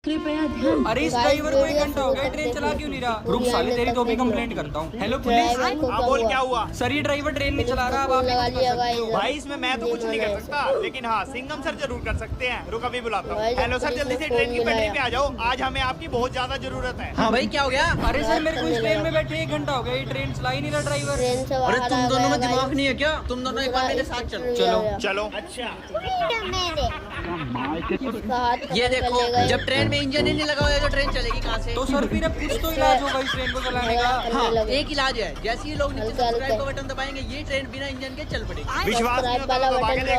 कृपया ध्यान। अरे इस ड्राइवर को 1 घंटा हो गया, ट्रेन चला क्यों नहीं रहा? रुक साले, तेरी तो भी कंप्लेंट करता हूँ। Hello police. हाँ बोल, क्या हुआ? सर ये ड्राइवर ट्रेन नहीं चला रहा, अब आप ही कुछ कर सकते हो। भाई इसमें मैं तो कुछ नहीं कर सकता, लेकिन हाँ सिंघम सर जरूर कर सकते हैं। रुक अभी बुलाता हूँ। हेलो सर, जल्दी से ट्रेन की पटरी पे आ जाओ, आज हमें आपकी बहुत ज्यादा जरूरत है। हाँ भाई क्या हो गया? अरे सर मेरे को इस ट्रेन में बैठे 1 घंटा हो गया, ये ट्रेन चला ही नहीं रहा ड्राइवर। अरे तुम दोनों में दिमाग नहीं है क्या? तुम दोनों एक बार मेरे साथ चलो। चलो चलो। अच्छा ये देखो, जब ट्रेन में इंजन ही नहीं लगा हुआ है तो ट्रेन चलेगी कहाँ से? तो सर फिर अब कुछ तो इलाज होगा इस ट्रेन को चलाने का। हाँ एक इलाज है, जैसे ही लोग नीचे सब्सक्राइब का बटन दबाएंगे ये ट्रेन बिना इंजन के चल पड़ेगी। विश्वास नहीं होता तो दबा के देख लो।